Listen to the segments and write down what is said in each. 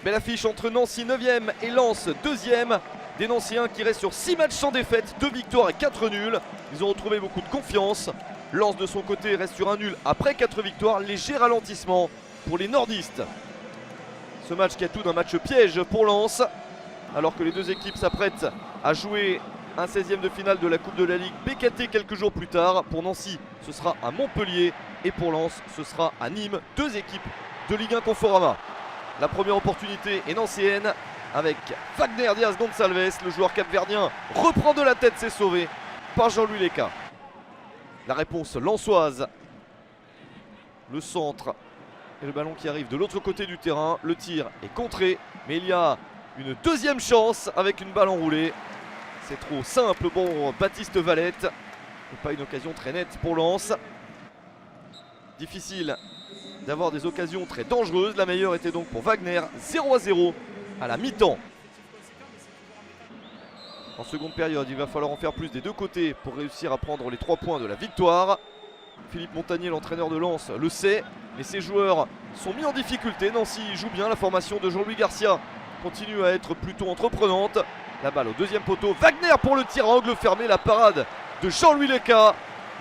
Belle affiche entre Nancy 9e et Lens 2e. Des Nancéens qui restent sur 6 matchs sans défaite, 2 victoires et 4 nuls. Ils ont retrouvé beaucoup de confiance. Lens de son côté reste sur un nul après 4 victoires. Léger ralentissement pour les nordistes. Ce match qui a tout d'un match piège pour Lens. Alors que les deux équipes s'apprêtent à jouer un 16e de finale de la Coupe de la Ligue BKT quelques jours plus tard. Pour Nancy, ce sera à Montpellier. Et pour Lens, ce sera à Nîmes. Deux équipes de Ligue 1 Conforama. La première opportunité est nancéenne avec Wagner Diaz Gonçalves. Le joueur capverdien reprend de la tête, c'est sauvé par Jean-Louis Leca. La réponse lensoise. Le centre et le ballon qui arrive de l'autre côté du terrain. Le tir est contré, mais il y a une deuxième chance avec une balle enroulée. C'est trop simple pour Baptiste Valette. Et pas une occasion très nette pour Lens. Difficile d'avoir des occasions très dangereuses. La meilleure était donc pour Wagner. 0-0 à la mi-temps. En seconde période, il va falloir en faire plus des deux côtés pour réussir à prendre les 3 points de la victoire. Philippe Montagnier, l'entraîneur de Lens, le sait. Mais ses joueurs sont mis en difficulté. Nancy joue bien. La formation de Jean-Louis Garcia continue à être plutôt entreprenante. La balle au deuxième poteau. Wagner pour le tir à angle fermé. La parade de Jean-Louis Leca.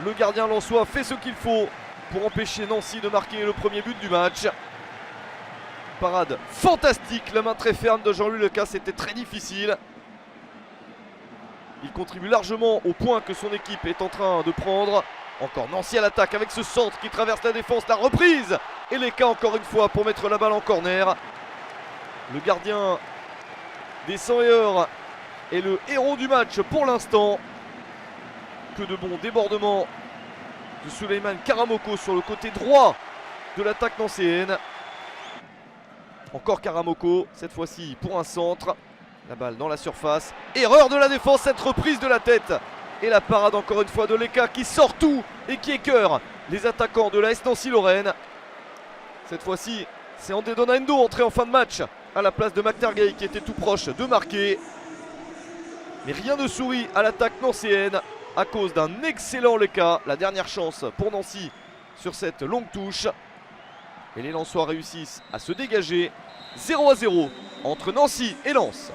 Le gardien lensois fait ce qu'il faut pour empêcher Nancy de marquer le premier but du match. Parade fantastique. La main très ferme de Jean-Louis Leca. C'était très difficile. Il contribue largement au point que son équipe est en train de prendre. Encore Nancy à l'attaque avec ce centre qui traverse la défense. La reprise. Et Leca encore une fois pour mettre la balle en corner. Le gardien des 100 heures est le héros du match pour l'instant. Que de bons débordements de Souleymane Karamoko sur le côté droit de l'attaque nancéenne. Encore Karamoko, cette fois-ci pour un centre. La balle dans la surface. Erreur de la défense, cette reprise de la tête. Et la parade encore une fois de Leca qui sort tout et qui écœure les attaquants de l'AS Nancy-Lorraine. Cette fois-ci, c'est André Donaindo entré en fin de match à la place de McTargay qui était tout proche de marquer. Mais rien ne sourit à l'attaque nancéenne à cause d'un excellent Leca. La dernière chance pour Nancy sur cette longue touche. Et les Lensois réussissent à se dégager. 0-0 entre Nancy et Lens.